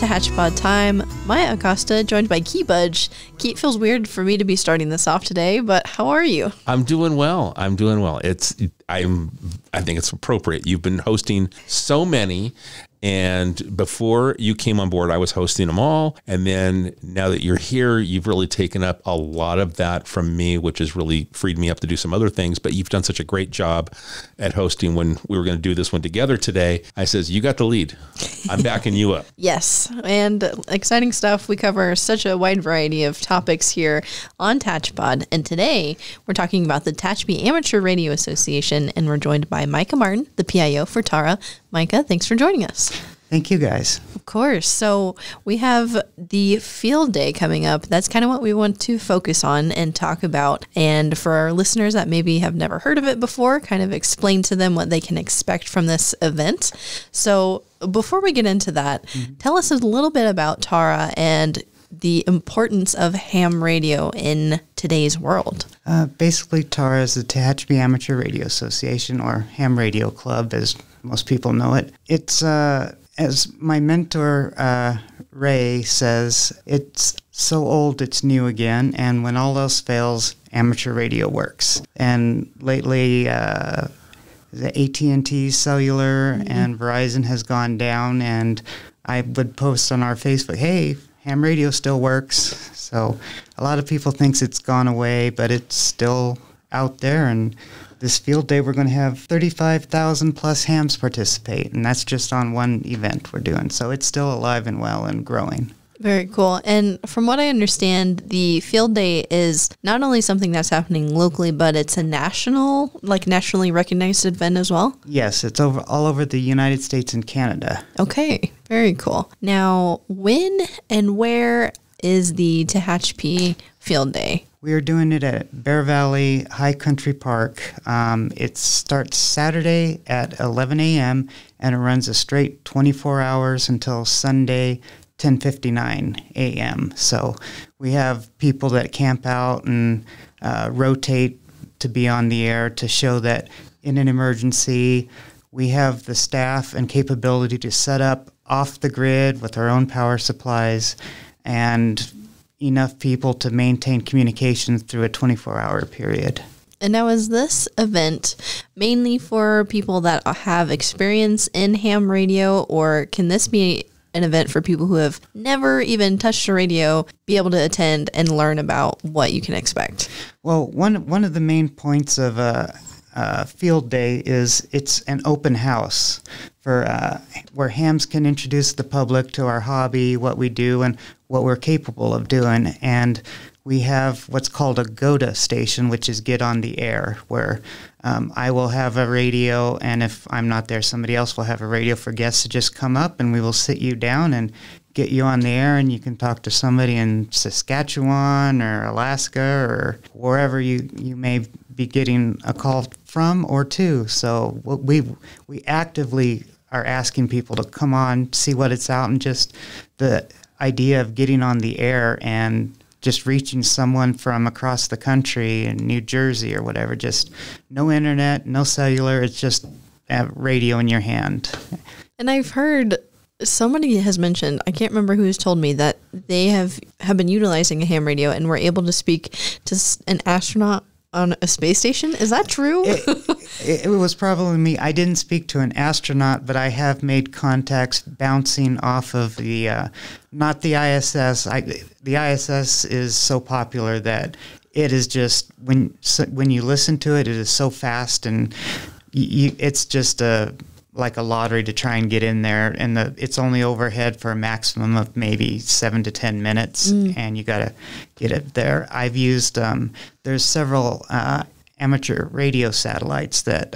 Tehachapi time. Maya Acosta, joined by Key Budge. Key, it feels weird for me to be starting this off today, but how are you? I'm doing well. I think it's appropriate. You've been hosting so many, and before you came on board, I was hosting them all. And then now that you're here, you've really taken up a lot of that from me, which has really freed me up to do some other things. But you've done such a great job at hosting. When we were going to do this one together today, I says, you got the lead. I'm backing you up. Yes, and exciting stuff. We cover such a wide variety of topics here on Tehachapi. And today we're talking about the Tehachapi Amateur Radio Association, and we're joined by Micah Martin, the PIO for Tara. Micah, thanks for joining us. Thank you, guys. Of course. So we have the field day coming up. That's kind of what we want to focus on and talk about. And for our listeners that maybe have never heard of it before, kind of explain to them what they can expect from this event. So before we get into that, tell us a little bit about Tara and the importance of ham radio in today's world. Basically, Tara is the Tehachapi Amateur Radio Association, or Ham Radio Club, as most people know it. It's, as my mentor, Ray, says, it's so old it's new again, and when all else fails, amateur radio works. And lately, the AT&T Cellular and Verizon has gone down, and I would post on our Facebook, hey, ham radio still works. So a lot of people thinks it's gone away, but it's still out there. And this field day, we're going to have 35,000 plus hams participate, and that's just on one event we're doing. So it's still alive and well and growing. Very cool. And from what I understand, the field day is not only something that's happening locally, but it's a nationally recognized event as well? Yes, it's all over the United States and Canada. Okay, very cool. Now, when and where is the Tehachapi Field Day? We are doing it at Bear Valley High Country Park. It starts Saturday at 11 a.m. and it runs a straight 24 hours until Sunday 10:59 a.m. So we have people that camp out and rotate to be on the air to show that in an emergency, we have the staff and capability to set up off the grid with our own power supplies and enough people to maintain communication through a 24-hour period. And now, is this event mainly for people that have experience in ham radio, or can this be an event for people who have never even touched a radio, be able to attend and learn about what you can expect? Well, one of the main points of field day is it's an open house for where hams can introduce the public to our hobby, what we do, and what we're capable of doing. And we have what's called a GOTA station, which is Get on the Air, where I will have a radio, and if I'm not there, somebody else will have a radio for guests to just come up, and we will sit you down and get you on the air, and you can talk to somebody in Saskatchewan or Alaska or wherever you may be getting a call from or to. So we actively are asking people to come on, see what it's out, and just the idea of getting on the air and just reaching someone from across the country in New Jersey or whatever, just no internet, no cellular, it's just a radio in your hand. And I've heard somebody has mentioned, I can't remember who has told me, that they have been utilizing a ham radio and were able to speak to an astronaut on a space station. Is that true? It was probably me. I didn't speak to an astronaut, but I have made contacts bouncing off of the, not the ISS. The ISS is so popular that it is just, when you listen to it, it is so fast, and it's just like a lottery to try and get in there, and it's only overhead for a maximum of maybe 7 to 10 minutes, and you got to get it there. I've used, there's several amateur radio satellites that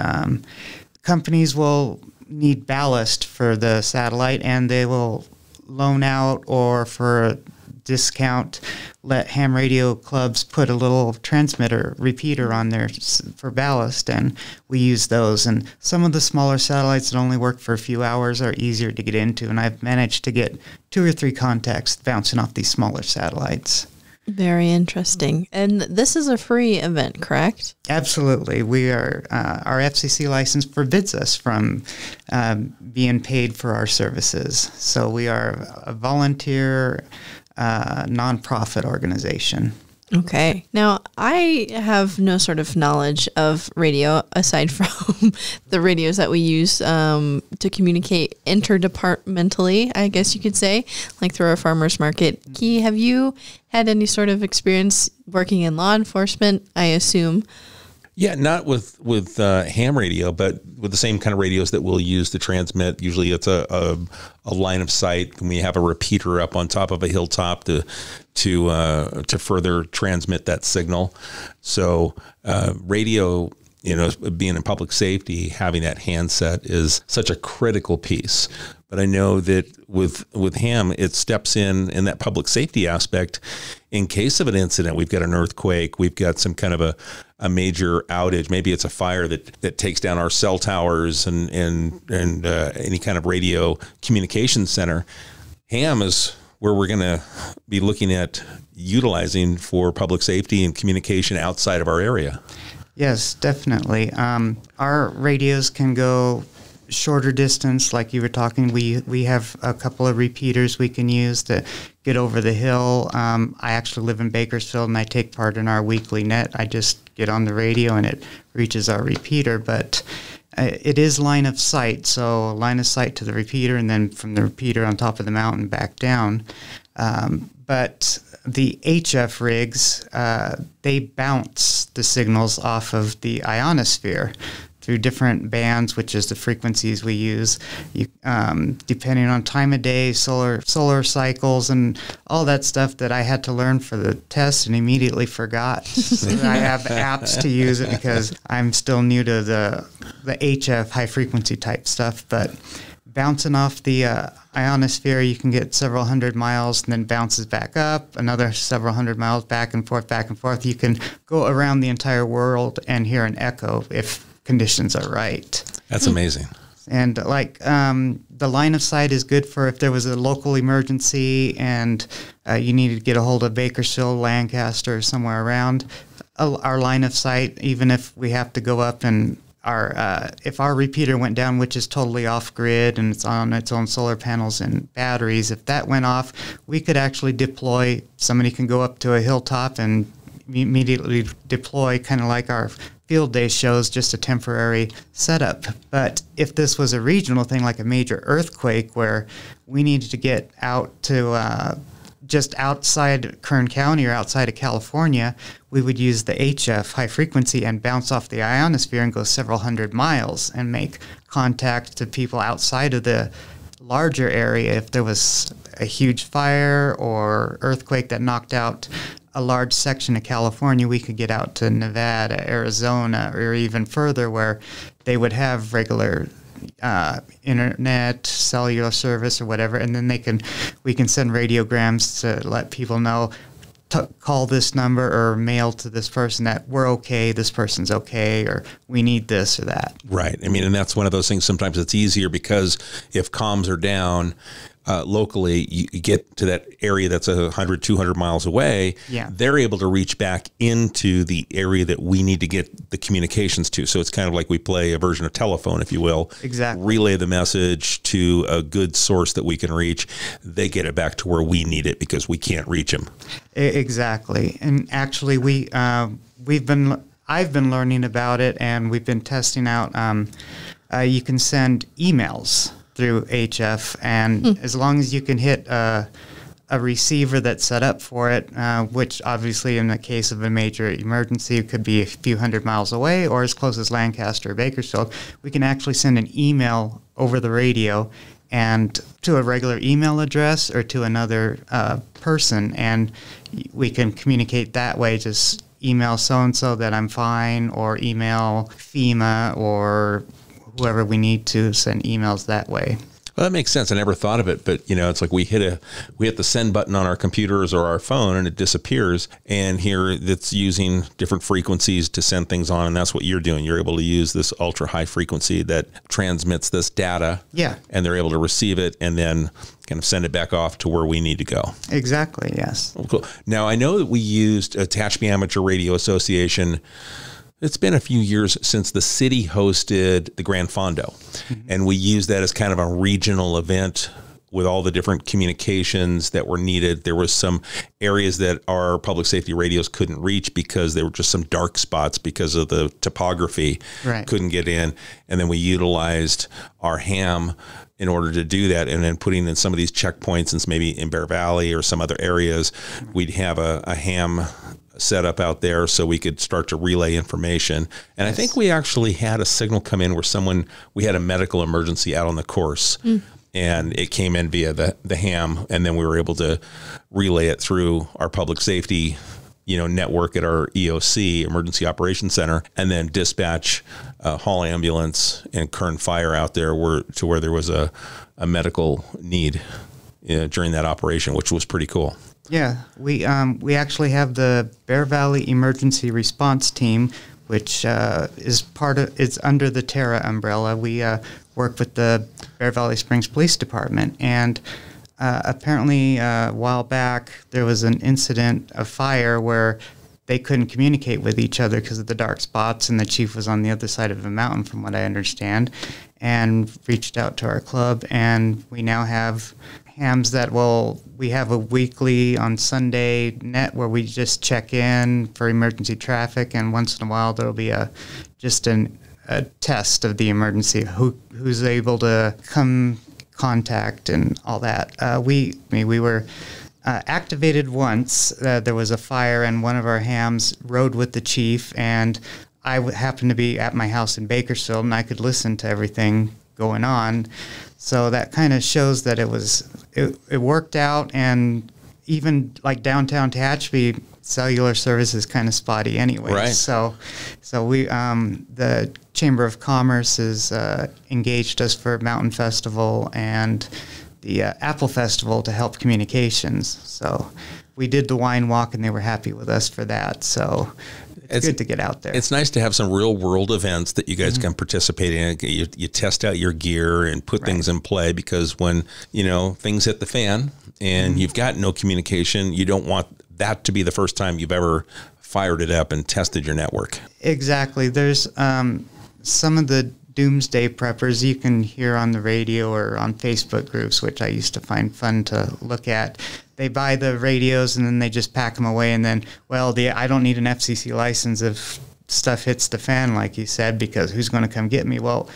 companies will need ballast for the satellite, and they will loan out, or for a discount, let ham radio clubs put a little transmitter repeater on there for ballast, and we use those. And some of the smaller satellites that only work for a few hours are easier to get into, and I've managed to get 2 or 3 contacts bouncing off these smaller satellites. Very interesting. And this is a free event, correct? Absolutely. We are our FCC license forbids us from being paid for our services. So we are a volunteer nonprofit organization. Okay. Now, I have no sort of knowledge of radio aside from the radios that we use to communicate interdepartmentally, I guess you could say, like through our farmers market. Key, have you had any sort of experience working in law enforcement, I assume? Yeah, not with ham radio, but with the same kind of radios that we'll use to transmit. Usually it's a line of sight, and we have a repeater up on top of a hilltop to further transmit that signal. So radio, being in public safety, having that handset is such a critical piece. But I know that with ham, it steps in that public safety aspect. In case of an incident, we've got an earthquake, we've got some kind of a major outage. Maybe it's a fire that takes down our cell towers and any kind of radio communication center. Ham is where we're going to be looking at utilizing for public safety and communication outside of our area. Yes, definitely. Our radios can go shorter distance, like you were talking. We have a couple of repeaters we can use to get over the hill. I actually live in Bakersfield, and I take part in our weekly net. I just get on the radio, and it reaches our repeater. But it is line of sight, so line of sight to the repeater, and then from the repeater on top of the mountain back down. But the HF rigs, they bounce the signals off of the ionosphere through different bands, which is the frequencies we use, depending on time of day, solar cycles, and all that stuff that I had to learn for the test and immediately forgot. So I have apps to use it because I'm still new to the HF high frequency type stuff. But bouncing off the ionosphere, you can get several hundred miles and then bounces back up, another several hundred miles back and forth, back and forth. You can go around the entire world and hear an echo if conditions are right. That's amazing. And the line of sight is good for if there was a local emergency and you needed to get a hold of Bakersfield, Lancaster, or somewhere around. Our line of sight, even if we have to go up and if our repeater went down, which is totally off grid and it's on its own solar panels and batteries, if that went off, we could actually deploy. Somebody can go up to a hilltop and immediately deploy, kind of like our field day shows, just a temporary setup. But if this was a regional thing, like a major earthquake where we needed to get out to just outside Kern County or outside of California, we would use the HF high frequency and bounce off the ionosphere and go several hundred miles and make contact to people outside of the larger area. If there was a huge fire or earthquake that knocked out a large section of California, we could get out to Nevada, Arizona, or even further where they would have regular internet, cellular service, or whatever, and then we can send radiograms to let people know, call this number or mail to this person that we're okay, this person's okay, or we need this or that. Right. I mean, and that's one of those things. Sometimes it's easier because if comms are down locally, you get to that area that's 100, 200 miles away. Yeah. They're able to reach back into the area that we need to get the communications to. So it's kind of like we play a version of telephone, if you will. Exactly. Relay the message to a good source that we can reach. They get it back to where we need it because we can't reach them. Exactly. And actually, I've been learning about it, and we've been testing out. You can send emails through HF, and as long as you can hit a receiver that's set up for it, which obviously in the case of a major emergency could be a few hundred miles away or as close as Lancaster or Bakersfield, we can actually send an email over the radio and to a regular email address or to another person, and we can communicate that way. Just email so-and-so that I'm fine, or email FEMA or whoever we need to send emails that way. Well, that makes sense. I never thought of it, but it's like we hit the send button on our computers or our phone and it disappears. And here it's using different frequencies to send things on. And that's what you're doing. You're able to use this ultra high frequency that transmits this data. Yeah. And they're able to receive it and then kind of send it back off to where we need to go. Exactly. Yes. Oh, cool. Now, I know that we used a Tehachapi Amateur Radio Association. It's been a few years since the city hosted the Grand Fondo, and we used that as kind of a regional event with all the different communications that were needed. There was some areas that our public safety radios couldn't reach because there were just some dark spots because of the topography, couldn't get in. And then we utilized our ham in order to do that. And then putting in some of these checkpoints, and maybe in Bear Valley or some other areas, we'd have a ham set up out there so we could start to relay information. And I think we actually had a signal come in where we had a medical emergency out on the course. And it came in via the ham, and then we were able to relay it through our public safety, network at our EOC, Emergency Operations Center, and then dispatch Hall ambulance and Kern Fire out there to where there was a medical need during that operation, which was pretty cool. Yeah, we actually have the Bear Valley Emergency Response Team, which is under the Terra umbrella. We work with the Bear Valley Springs Police Department, and apparently a while back there was an incident of fire where they couldn't communicate with each other because of the dark spots, and the chief was on the other side of the mountain, from what I understand, and reached out to our club, and we now have hams we have a weekly on Sunday net where we just check in for emergency traffic, and once in a while there'll be a test of the emergency, who's able to come contact and all that. We were activated once. There was a fire and one of our hams rode with the chief, and I happened to be at my house in Bakersfield, and I could listen to everything going on. So that kind of shows that it worked out, and even like downtown Tehachapi, cellular service is kind of spotty anyway. Right. So we the Chamber of Commerce has engaged us for Mountain Festival and the Apple Festival to help communications. So we did the wine walk, and they were happy with us for that. So it's good to get out there. It's nice to have some real world events that you guys can participate in. You test out your gear and put things in play, because when, things hit the fan and you've got no communication, you don't want that to be the first time you've ever fired it up and tested your network. Exactly. There's some of the doomsday preppers you can hear on the radio or on Facebook groups, which I used to find fun to look at. They buy the radios and then they just pack them away, and then, I don't need an FCC license if stuff hits the fan, like you said, because who's going to come get me? Well,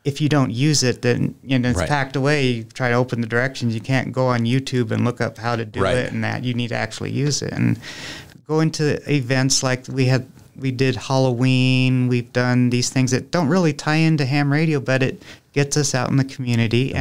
if you don't use it, then it's packed away. You try to open the directions. You can't go on YouTube and look up how to do it, and that you need to actually use it. And going to events like we did Halloween. We've done these things that don't really tie into ham radio, but it gets us out in the community,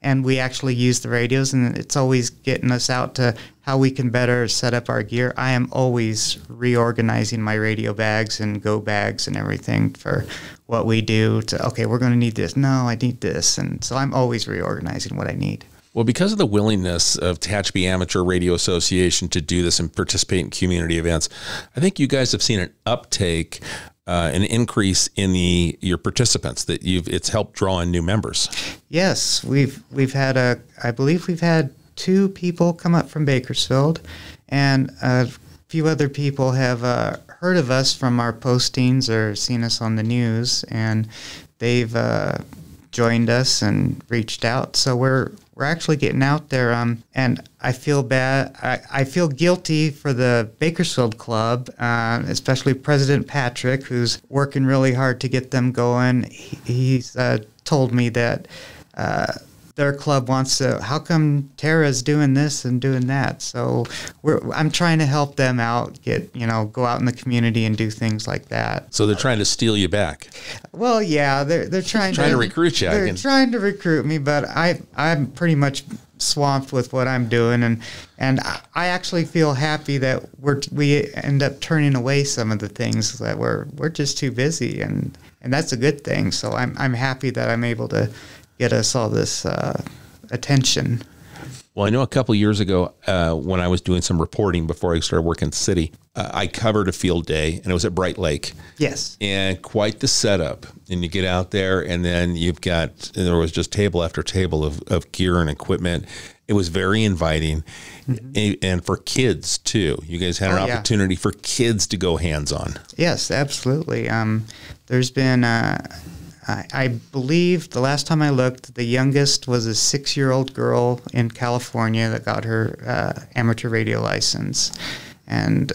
and we actually use the radios, and it's always getting us out to how we can better set up our gear. I am always reorganizing my radio bags and go bags and everything for what we do. We're going to need this. No, I need this. And so I'm always reorganizing what I need. Well, because of the willingness of Tehachapi Amateur Radio Association to do this and participate in community events, I think you guys have seen an uptake, an increase in your participants. It's helped draw in new members. Yes, we've had I believe we've had 2 people come up from Bakersfield, and a few other people have heard of us from our postings or seen us on the news, and they've joined us and reached out. So we're actually getting out there, and I feel bad. I feel guilty for the Bakersfield Club, especially President Patrick, who's working really hard to get them going. He's told me that their club wants to, how come Tara's doing this and doing that? So I'm trying to help them out, go out in the community and do things like that. So they're trying to steal you back. Well, yeah, they're trying to recruit you. They're trying to recruit me, but I'm pretty much swamped with what I'm doing, and I actually feel happy that we end up turning away some of the things that we're just too busy, and that's a good thing. So I'm happy that I'm able to get us all this attention. Well, I know a couple of years ago when I was doing some reporting before I started working in the city, I covered a field day, and it was at Bright Lake. Yes. And quite the setup. And you get out there, and then there was just table after table of gear and equipment. It was very inviting. Mm-hmm. And for kids, too. You guys had an opportunity for kids to go hands-on. Yes, absolutely. There's been... I believe the last time I looked, the youngest was a 6-year-old girl in California that got her amateur radio license. And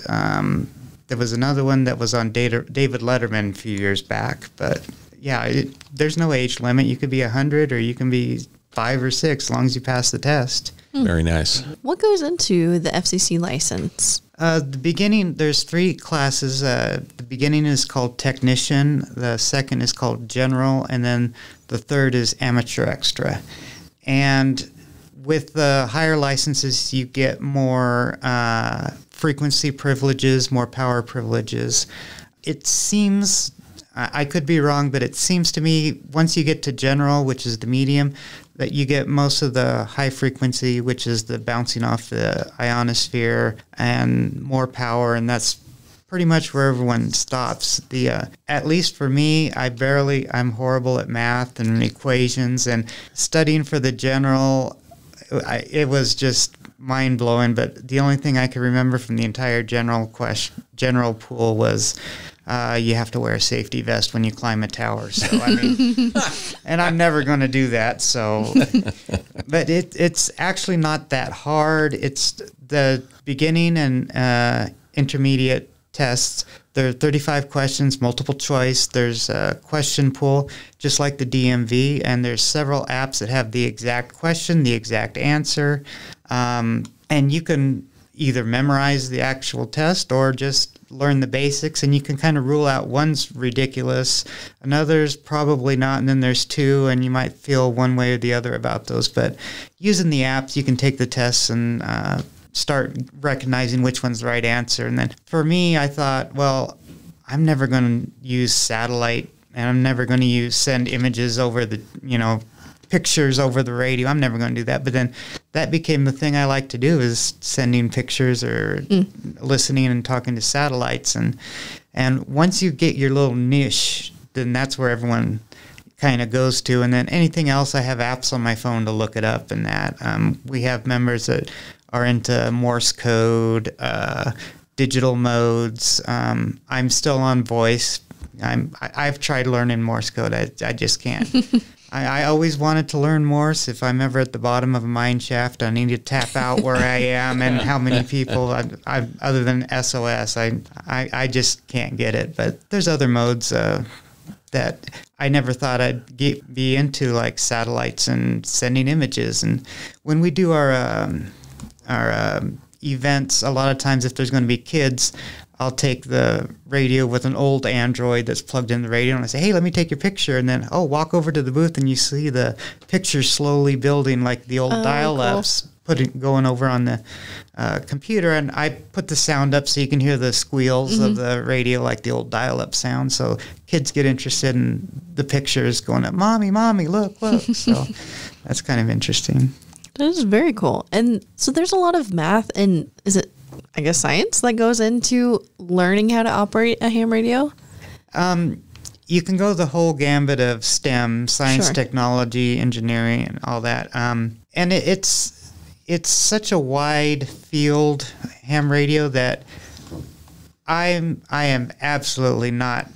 there was another one that was on David Letterman a few years back. But yeah, there's no age limit. You could be 100 or you can be 5 or 6 as long as you pass the test. Very nice. What goes into the FCC license? The beginning, there's 3 classes. The beginning is called technician, the second is called general, and then the third is amateur extra. And with the higher licenses, you get more frequency privileges, more power privileges. It seems, I could be wrong, but it seems to me once you get to general, which is the medium, that you get most of the high frequency, which is the bouncing off the ionosphere, and more power, and that's pretty much where everyone stops. At least for me, I'm horrible at math and equations, and studying for the general, it was just mind-blowing, but the only thing I could remember from the entire general pool was you have to wear a safety vest when you climb a tower. So I mean, and I'm never going to do that. So, but it's actually not that hard. It's the beginning and intermediate tests. There are 35 questions, multiple choice. There's a question pool, just like the DMV, and there's several apps that have the exact question, the exact answer, and you can either memorize the actual test or just learn the basics, and you can kind of rule out one's ridiculous, another's probably not, and then there's 2, and you might feel one way or the other about those. But using the apps, you can take the tests and start recognizing which one's the right answer. And then for me, I thought, well, I'm never going to use satellite, and I'm never going to send images over the, pictures over the radio. I'm never going to do that. But then that became the thing I like to do, is sending pictures or listening and talking to satellites. And once you get your little niche, then that's where everyone kind of goes to. And then anything else, I have apps on my phone to look it up and that. We have members that are into Morse code, digital modes. I'm still on voice. I've tried learning Morse code. I just can't. I always wanted to learn Morse. If I'm ever at the bottom of a mine shaft, I need to tap out where I am and how many people. Other than SOS, I just can't get it. But there's other modes that I never thought I'd be into, like satellites and sending images. And when we do our events, a lot of times if there's going to be kids, I'll take the radio with an old Android that's plugged in the radio, and I say, hey, let me take your picture. And then, walk over to the booth, and you see the picture slowly building like the old dial-ups, going over on the computer. And I put the sound up so you can hear the squeals of the radio like the old dial-up sound. So kids get interested in the pictures going up, Mommy, look. So that's kind of interesting. That is very cool. And so there's a lot of math and, is it, I guess, science that goes into learning how to operate a ham radio? You can go the whole gambit of STEM, science, technology, engineering, and all that. And it's such a wide field, ham radio, that I am absolutely not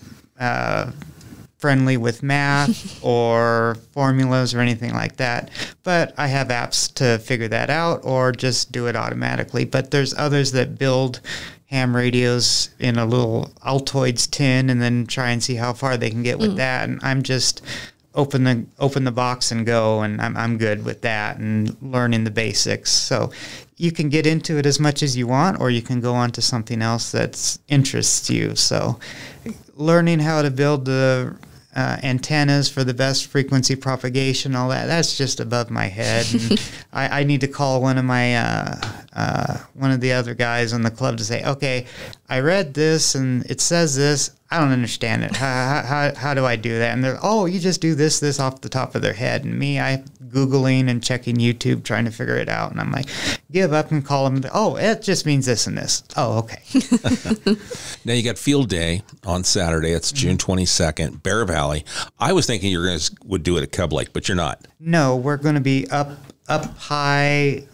friendly with math or formulas or anything like that. But I have apps to figure that out or just do it automatically. But there's others that build ham radios in a little Altoids tin and then try and see how far they can get with that. And I'm just open the box and go, and I'm good with that and learning the basics. So you can get into it as much as you want, or you can go on to something else that interests you. So learning how to build the antennas for the best frequency propagation, all that's just above my head. And I need to call one of my one of the other guys on the club to say, okay, I read this and it says this. I don't understand it. How do I do that? And they're, oh, you just do this off the top of their head. And me, I Googling and checking YouTube, trying to figure it out. And I'm like, give up and call them. Oh, it just means this and this. Oh, okay. Now you got Field Day on Saturday. It's June 22nd, Bear Valley. I was thinking you guys would do it at Cub Lake, but you're not. No, we're going to be up high.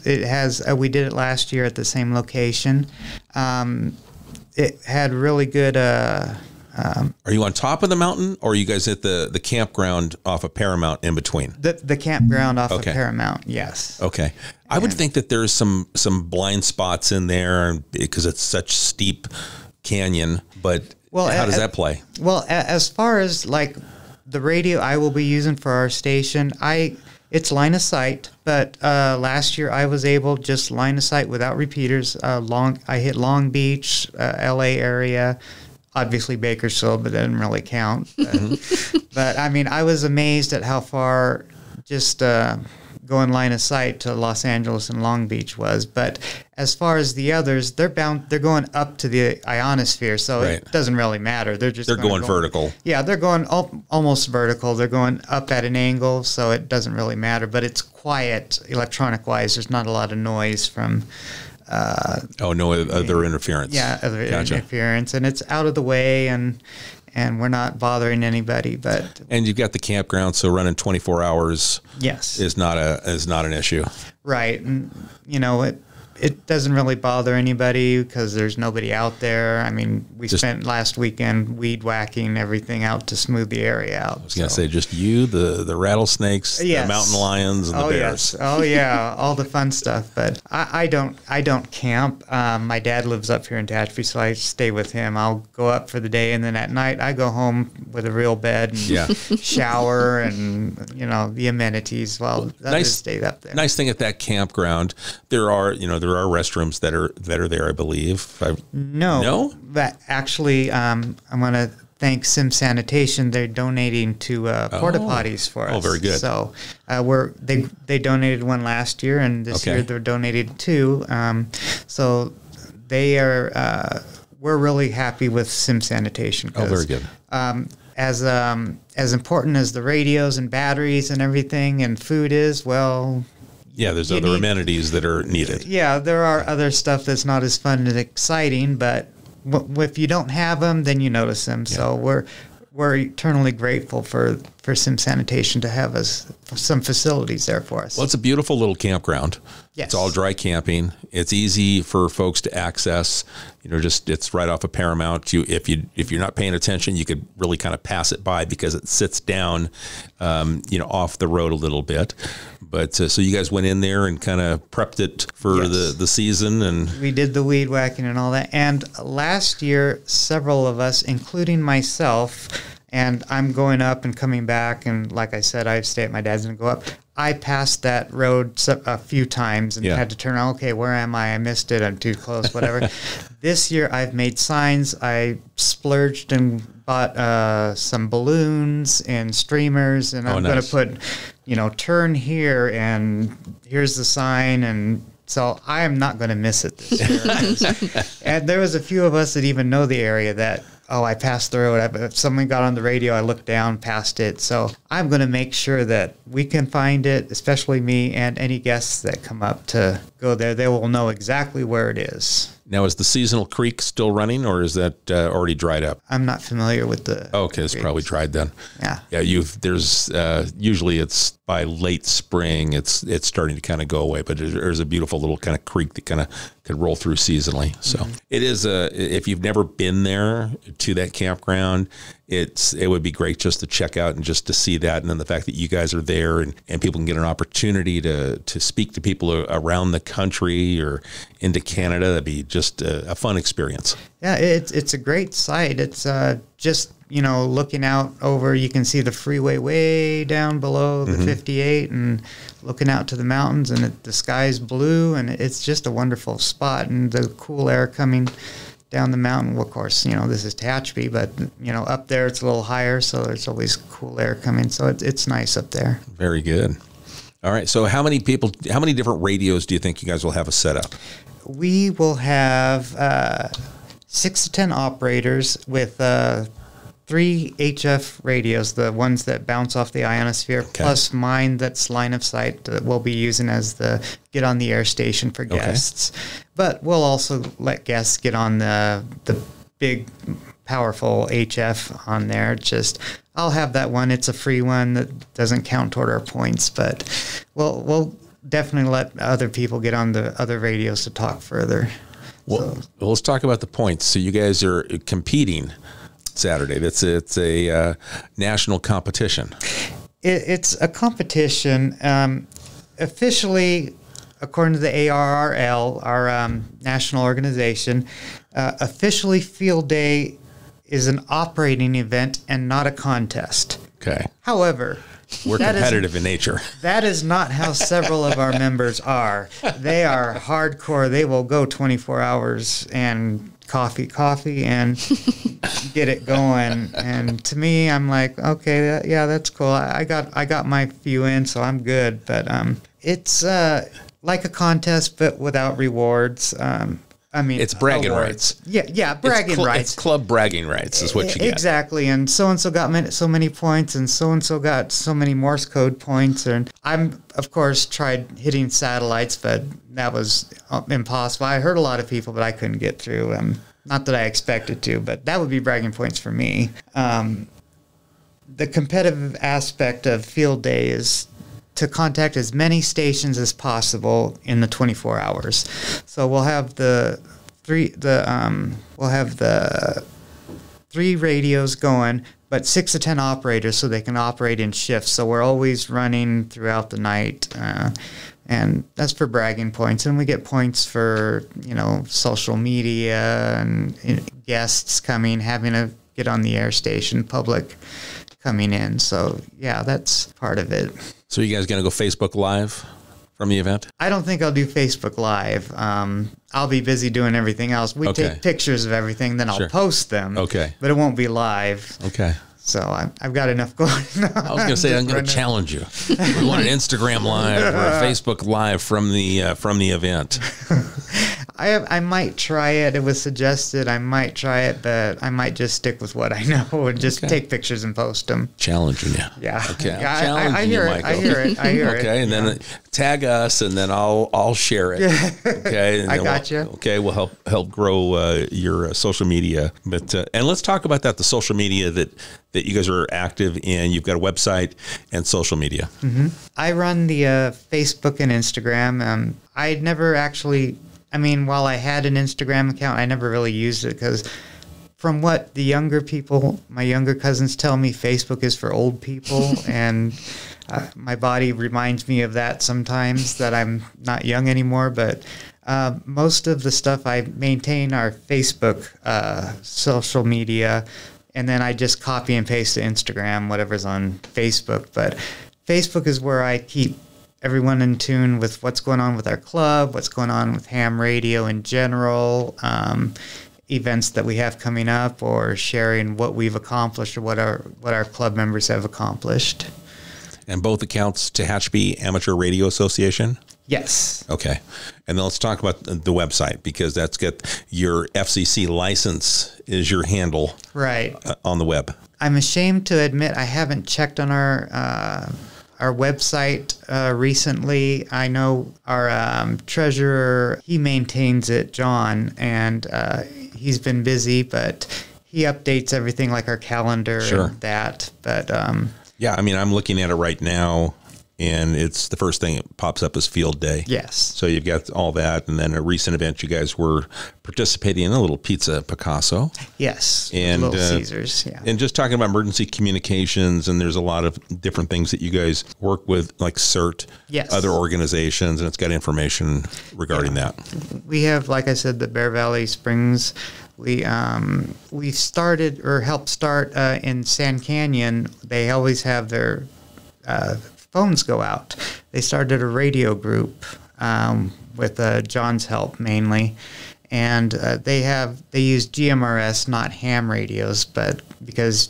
It has. We did it last year at the same location. It had really good. Are you on top of the mountain, or are you guys at the campground off of Paramount in between? The campground off of Paramount, yes. Okay. I would think that there's some blind spots in there because it's such steep canyon, but how does that play? Well, as far as like the radio I will be using for our station, it's line of sight, but last year I was able just line of sight without repeaters. I hit Long Beach, LA area, obviously Bakersfield, but that didn't really count. But I mean, I was amazed at how far just going line of sight to Los Angeles and Long Beach was. But as far as the others, they're going up to the ionosphere, so it doesn't really matter. They're going vertical. Yeah, they're going almost vertical. They're going up at an angle, so it doesn't really matter. But it's quiet electronic wise. There's not a lot of noise from. No other interference. Yeah, other interference, and it's out of the way, and we're not bothering anybody. And you've got the campground, so running 24 hours. Yes, is not an issue. Right, and it doesn't really bother anybody because there's nobody out there. I mean, we spent last weekend weed whacking everything out to smooth the area out. I was going to say, just you, the rattlesnakes, the mountain lions, and the bears. Yes. Oh, yeah, all the fun stuff. But I don't camp. My dad lives up here in Tehachapi, so I stay with him. I'll go up for the day, and then at night I go home with a real bed and shower and, the amenities while others stayed up there. Nice thing at that campground, there are restrooms that are there, I believe. No? But actually, I'm going to thank Sim Sanitation. They're donating to porta potties for us. Oh, very good. So they donated one last year, and this year they're donated two. So they are. We're really happy with Sim Sanitation. Oh, very good. As important as the radios and batteries and everything and food is, well. Yeah, there's other amenities that are needed. Yeah, there are other stuff that's not as fun and exciting, but if you don't have them, then you notice them. Yeah. So we're eternally grateful for Sim Sanitation to have some facilities there for us. Well, it's a beautiful little campground. Yes. It's all dry camping. It's easy for folks to access. It's right off of Paramount. If you're not paying attention, you could really kind of pass it by because it sits down, off the road a little bit. But so you guys went in there and kind of prepped it for the season, and we did the weed whacking and all that. And last year, several of us, including myself, and I'm going up and coming back, and like I said, I stay at my dad's and go up. I passed that road a few times and had to turn around. Okay, where am I? I missed it. I'm too close, whatever. This year, I've made signs. I splurged and bought some balloons and streamers, and I'm going to put, turn here, and here's the sign, and so I am not going to miss it this year. And there was a few of us that even know the area that, I passed the road. If someone got on the radio, I looked down past it. So I'm going to make sure that we can find it, especially me and any guests that come up to go there. They will know exactly where it is. Now, is the seasonal creek still running, or is that already dried up? I'm not familiar with the okay, it's probably dried then. Yeah. Yeah, there's usually it's by late spring, it's starting to kind of go away, but there's a beautiful little kind of creek that kind of could roll through seasonally. So it is if you've never been there to that campground, it would be great just to check out and just to see that. And then the fact that you guys are there and people can get an opportunity to speak to people around the country or into Canada, that'd be just a fun experience. Yeah, it's a great site. It's just, looking out over, you can see the freeway way down below the 58 and looking out to the mountains, and the sky's blue, and it's just a wonderful spot, and the cool air coming down the mountain. Well, of course, this is Tehachapi, but, up there it's a little higher, so there's always cool air coming. So it's nice up there. Very good. All right. So how many different radios do you think you guys will have a setup? We will have 6 to 10 operators with 3 HF radios, the ones that bounce off the ionosphere, plus mine that's line of sight that we'll be using as the get on the air station for guests. But we'll also let guests get on the big, powerful HF on there. Just I'll have that one. It's a free one that doesn't count toward our points, but we'll definitely let other people get on the other radios to talk further. Well, let's talk about the points. So you guys are competing Saturday. It's a national competition. It's a competition. Officially, according to the ARRL, our national organization, officially Field Day is an operating event and not a contest. Okay. However, we're competitive in nature. That is not how several of our members are. They are hardcore. They will go 24 hours and coffee and get it going. And to me, I'm like, okay, that's cool. I got my few in, so I'm good. But it's like a contest, but without rewards. It's bragging awards. rights. Yeah, bragging rights. It's club bragging rights is what you get. Exactly. And so-and-so got so many points, and so-and-so got so many Morse code points. And I'm, of course, tried hitting satellites, but that was impossible. I heard a lot of people, but I couldn't get through. Not that I expected to, but that would be bragging points for me. The competitive aspect of Field Day is to contact as many stations as possible in the 24 hours. So we'll have the three radios going, but 6 to 10 operators so they can operate in shifts. So we're always running throughout the night, and that's for bragging points. And we get points for social media and guests coming, having to get on the air station, public coming in. So yeah, that's part of it. So you guys going to go Facebook Live from the event? I don't think I'll do Facebook Live. I'll be busy doing everything else. We take pictures of everything, then I'll post them. Okay. But it won't be live. Okay. So I've got enough going on. I was going to say, I'm going to challenge you. We want an Instagram Live or a Facebook Live from the event. I might try it. It was suggested. I might try it, but I might just stick with what I know and just take pictures and post them. Challenging you. Yeah. Okay. I hear it. I hear it. Okay, and then tag us, and then I'll share it. Okay. And I got you. Okay, we'll help grow your social media. But and let's talk about that. The social media that you guys are active in. You've got a website and social media. Mm-hmm. I run the Facebook and Instagram. I never actually. While I had an Instagram account, I never really used it because from what the younger people, my younger cousins tell me, Facebook is for old people. And my body reminds me of that sometimes, that I'm not young anymore. But most of the stuff I maintain are Facebook social media. And then I just copy and paste to Instagram, whatever's on Facebook. But Facebook is where I keep everyone in tune with what's going on with our club, what's going on with ham radio in general, events that we have coming up, or sharing what we've accomplished or what our club members have accomplished. And both accounts, Tehachapi Amateur Radio Association? Yes. Okay. And then let's talk about the website, because that's got your FCC license is your handle on the web. I'm ashamed to admit I haven't checked on our website recently. I know our treasurer, he maintains it, John, and he's been busy, but he updates everything like our calendar and that. But yeah, I'm looking at it right now, and it's the first thing that pops up is Field Day. Yes. So you've got all that, and then a recent event you guys were participating in, a little Pizza Picasso. Yes. And Little Caesars. Yeah. And just talking about emergency communications, and there's a lot of different things that you guys work with, like CERT, other organizations, and it's got information regarding that. We have, like I said, the Bear Valley Springs. We started or helped start in Sand Canyon. They always have their phones go out. They started a radio group with John's help mainly, and they use GMRS, not ham radios, but because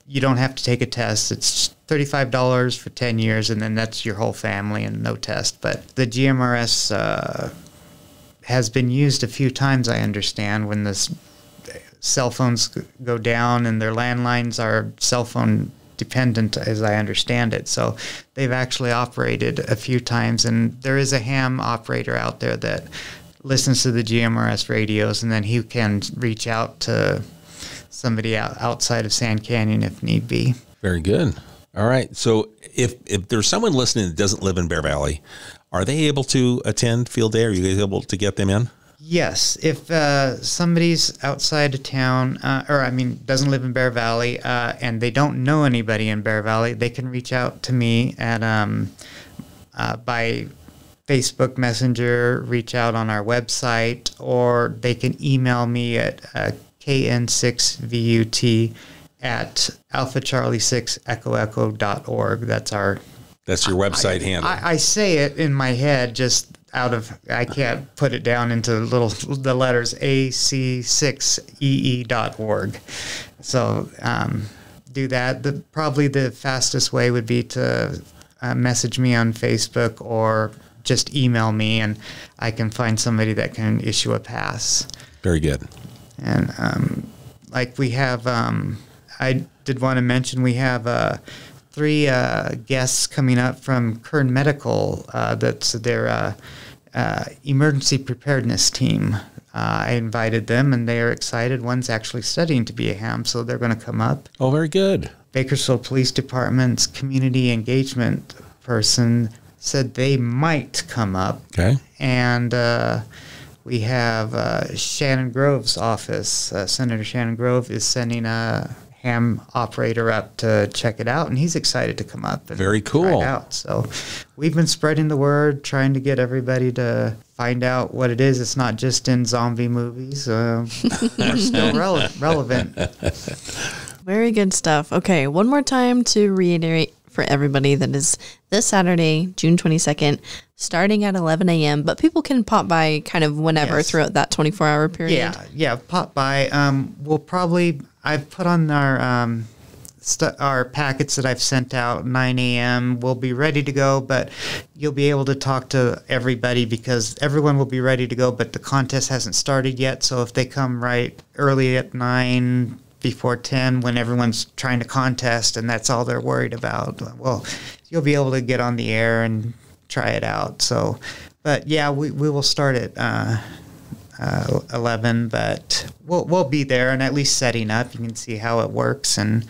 you don't have to take a test. It's $35 for 10 years, and then that's your whole family and no test. But the GMRS has been used a few times, I understand, when the cell phones go down and their landlines are cell phone dependent, as I understand it. So they've actually operated a few times, and there is a ham operator out there that listens to the GMRS radios, and then he can reach out to somebody outside of Sand Canyon if need be. Very good. All right. So if there's someone listening that doesn't live in Bear Valley, are they able to attend Field Day? Are you guys able to get them in? Yes. If somebody's outside of town, doesn't live in Bear Valley, and they don't know anybody in Bear Valley, they can reach out to me at by Facebook Messenger, reach out on our website, or they can email me at kn6vut at alphacharlie6echoecho.org. That's your website handle. I say it in my head just I can't put it down into the letters ac6ee.org. So do that. Probably the fastest way would be to message me on Facebook or just email me, and I can find somebody that can issue a pass. Very good. And we have, I did want to mention we have 3 guests coming up from Kern Medical. That's their emergency preparedness team. I invited them, and they are excited. One's actually studying to be a ham, so they're going to come up. Oh, very good. Bakersfield Police Department's community engagement person said they might come up. Okay. And we have Shannon Grove's office. Senator Shannon Grove is sending a ham operator up to check it out, and he's excited to come up and very cool. Try it out. So we've been spreading the word, trying to get everybody to find out what it is. It's not just in zombie movies. We're still relevant. Very good stuff. Okay, one more time to reiterate for everybody, that is this Saturday, June 22nd, starting at 11 a.m., but people can pop by kind of whenever throughout that 24-hour period. Yeah, pop by. I've put on our packets that I've sent out, 9 a.m. We'll be ready to go, but you'll be able to talk to everybody because everyone will be ready to go, but the contest hasn't started yet, so if they come right early at 9, before 10, when everyone's trying to contest and that's all they're worried about, well, you'll be able to get on the air and try it out. So, but yeah, we will start at 11, but we'll be there and at least setting up. You can see how it works and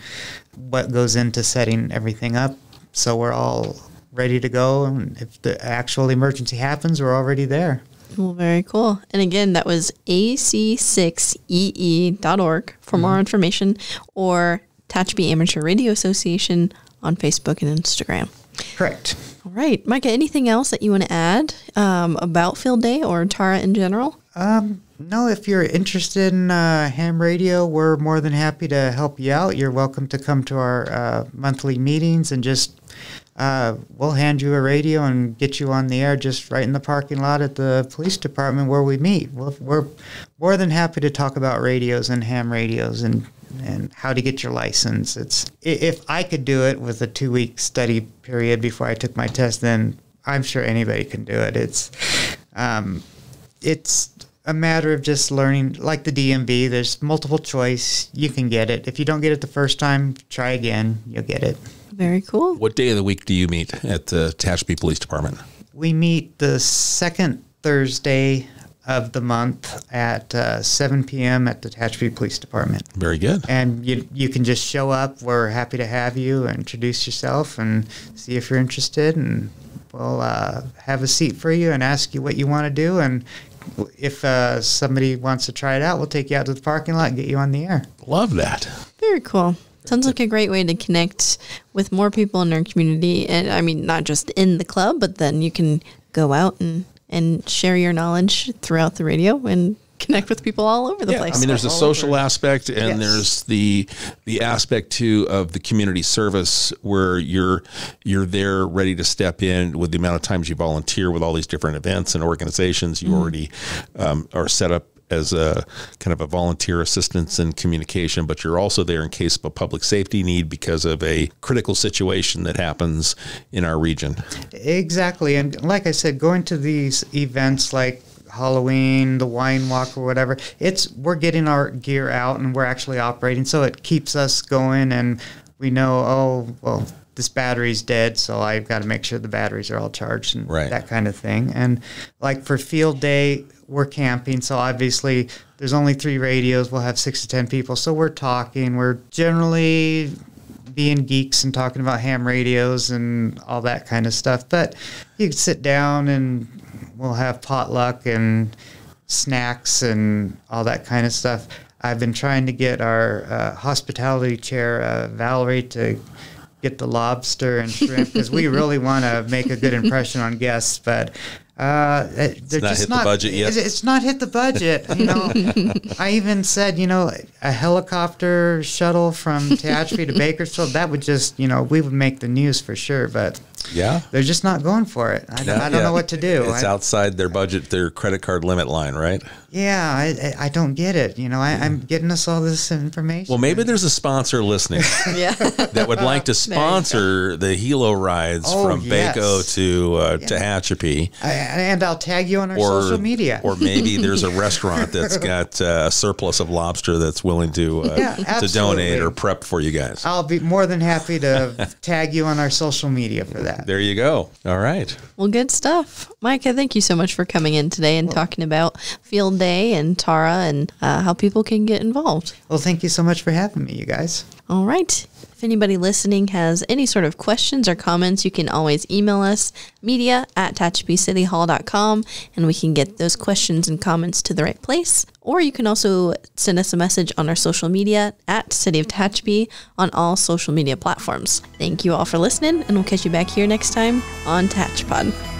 what goes into setting everything up. So we're all ready to go, and if the actual emergency happens, we're already there. Well, very cool. And again, that was ac6ee.org for more information, or Tehachapi Amateur Radio Association on Facebook and Instagram. Correct. All right. Micah, anything else that you want to add about Field Day or Tara in general? No, if you're interested in ham radio, we're more than happy to help you out. You're welcome to come to our monthly meetings and just we'll hand you a radio and get you on the air just right in the parking lot at the police department where we meet. We're more than happy to talk about radios and ham radios and how to get your license. If I could do it with a 2-week study period before I took my test, then I'm sure anybody can do it. It's a matter of just learning, like the DMV. There's multiple choice. You can get it. If you don't get it the first time, try again. You'll get it. Very cool. What day of the week do you meet at the Tehachapi Police Department? We meet the second Thursday of the month at 7 p.m. at the Tehachapi Police Department. Very good. And you can just show up. We're happy to have you. Introduce yourself and see if you're interested. And we'll have a seat for you and ask you what you want to do. And if somebody wants to try it out, we'll take you out to the parking lot and get you on the air. Love that. Very cool. Sounds like a great way to connect with more people in our community. And I mean, not just in the club, but then you can go out and share your knowledge throughout the radio and connect with people all over the place. I mean, there's a social aspect, and there's the aspect too of the community service where you're there ready to step in with the amount of times you volunteer with all these different events and organizations. You already are set up as a kind of a volunteer assistance and communication, but you're also there in case of a public safety need because of a critical situation that happens in our region. Exactly. And like I said, going to these events like Halloween, the wine walk or whatever, we're getting our gear out and we're actually operating, so it keeps us going, and we know, oh, well, this battery's dead, so I've got to make sure the batteries are all charged and that kind of thing. And like for field day, we're camping, so obviously there's only 3 radios. We'll have 6 to 10 people, so we're talking. We're generally being geeks and talking about ham radios and all that kind of stuff. But you can sit down and we'll have potluck and snacks and all that kind of stuff. I've been trying to get our hospitality chair, Valerie, to get the lobster and shrimp because we really want to make a good impression on guests, but they're it's not hit the budget yet. It's not hit the budget. I even said, a helicopter shuttle from Tehachapi to Bakersfield, that would just, we would make the news for sure, but they're just not going for it. I don't know what to do. It's outside their budget, their credit card limit line, right? Yeah, I don't get it. I'm getting us all this information. Well, maybe there's a sponsor listening that would like to sponsor the helo rides from Baco to Tehachapi. And I'll tag you on our social media. Or maybe there's a restaurant that's got a surplus of lobster that's willing to donate or prep for you guys. I'll be more than happy to tag you on our social media for that. There you go. All right. Well, good stuff. Micah, thank you so much for coming in today and talking about Field Day and Tara and how people can get involved. Well, thank you so much for having me, you guys. All right. If anybody listening has any sort of questions or comments, you can always email us, media@TehachapiCityHall.com, and we can get those questions and comments to the right place. Or you can also send us a message on our social media at City of Tehachapi on all social media platforms. Thank you all for listening, and we'll catch you back here next time on Tehachapod.